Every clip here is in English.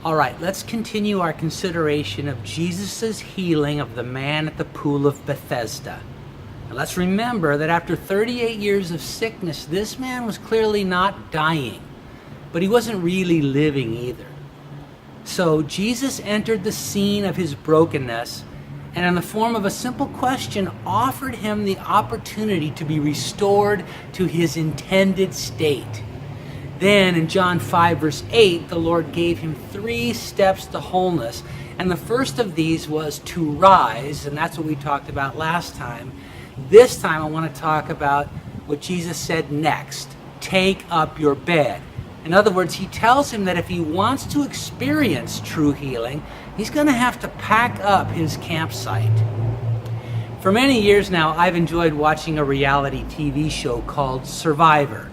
All right, let's continue our consideration of Jesus' healing of the man at the pool of Bethesda. Now let's remember that after 38 years of sickness, this man was clearly not dying, but he wasn't really living either. So Jesus entered the scene of his brokenness and in the form of a simple question offered him the opportunity to be restored to his intended state. Then in John 5 verse 8, the Lord gave him 3 steps to wholeness. And the first of these was to rise, and that's what we talked about last time. This time I want to talk about what Jesus said next. Take up your bed. In other words, he tells him that if he wants to experience true healing, he's going to have to pack up his campsite. For many years now, I've enjoyed watching a reality TV show called Survivor.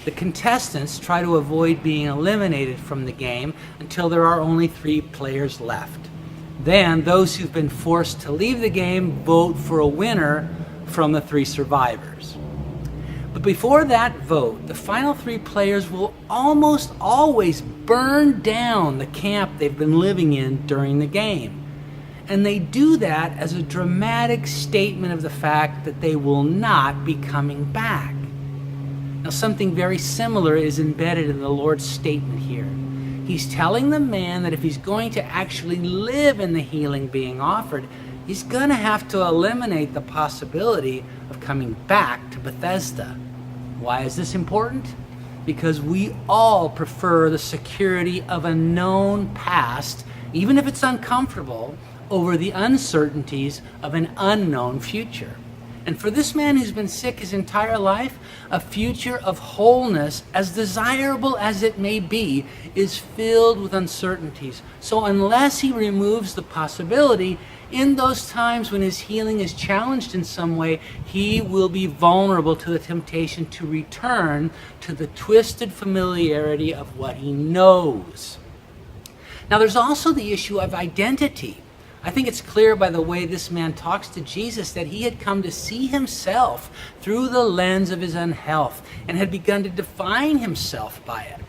The contestants try to avoid being eliminated from the game until there are only 3 players left. Then those who've been forced to leave the game vote for a winner from the 3 survivors. But before that vote, the final 3 players will almost always burn down the camp they've been living in during the game. And they do that as a dramatic statement of the fact that they will not be coming back. Now, something very similar is embedded in the Lord's statement here. He's telling the man that if he's going to actually live in the healing being offered, he's going to have to eliminate the possibility of coming back to Bethesda. Why is this important? Because we all prefer the security of a known past, even if it's uncomfortable, over the uncertainties of an unknown future. And for this man who's been sick his entire life, a future of wholeness, as desirable as it may be, is filled with uncertainties. So unless he removes the possibility, in those times when his healing is challenged in some way, he will be vulnerable to the temptation to return to the twisted familiarity of what he knows. Now there's also the issue of identity. I think it's clear by the way this man talks to Jesus that he had come to see himself through the lens of his unhealth and had begun to define himself by it.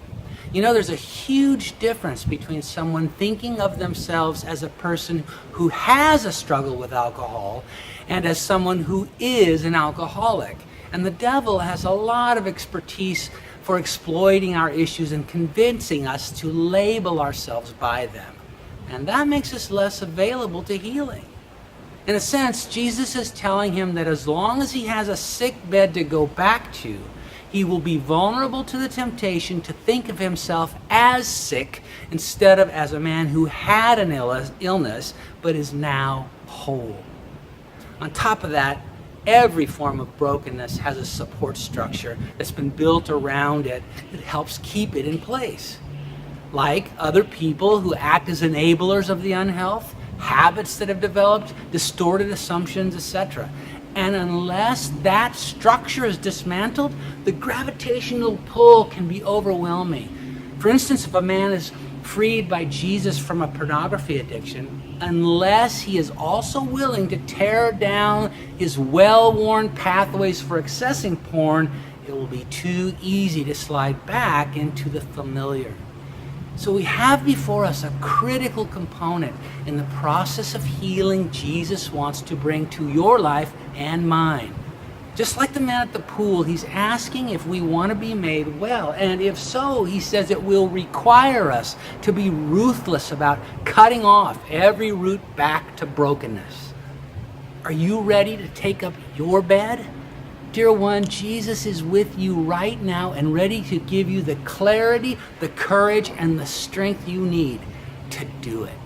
You know, there's a huge difference between someone thinking of themselves as a person who has a struggle with alcohol and as someone who is an alcoholic. And the devil has a lot of expertise for exploiting our issues and convincing us to label ourselves by them. And that makes us less available to healing. In a sense, Jesus is telling him that as long as he has a sick bed to go back to, he will be vulnerable to the temptation to think of himself as sick instead of as a man who had an illness but is now whole. On top of that, every form of brokenness has a support structure that's been built around it that helps keep it in place. Like other people who act as enablers of the unhealth, habits that have developed, distorted assumptions, etc. And unless that structure is dismantled, the gravitational pull can be overwhelming. For instance, if a man is freed by Jesus from a pornography addiction, unless he is also willing to tear down his well-worn pathways for accessing porn, it will be too easy to slide back into the familiar. So we have before us a critical component in the process of healing Jesus wants to bring to your life and mine. Just like the man at the pool, he's asking if we want to be made well. And if so, he says it will require us to be ruthless about cutting off every route back to brokenness. Are you ready to take up your bed? Dear one, Jesus is with you right now and ready to give you the clarity, the courage, and the strength you need to do it.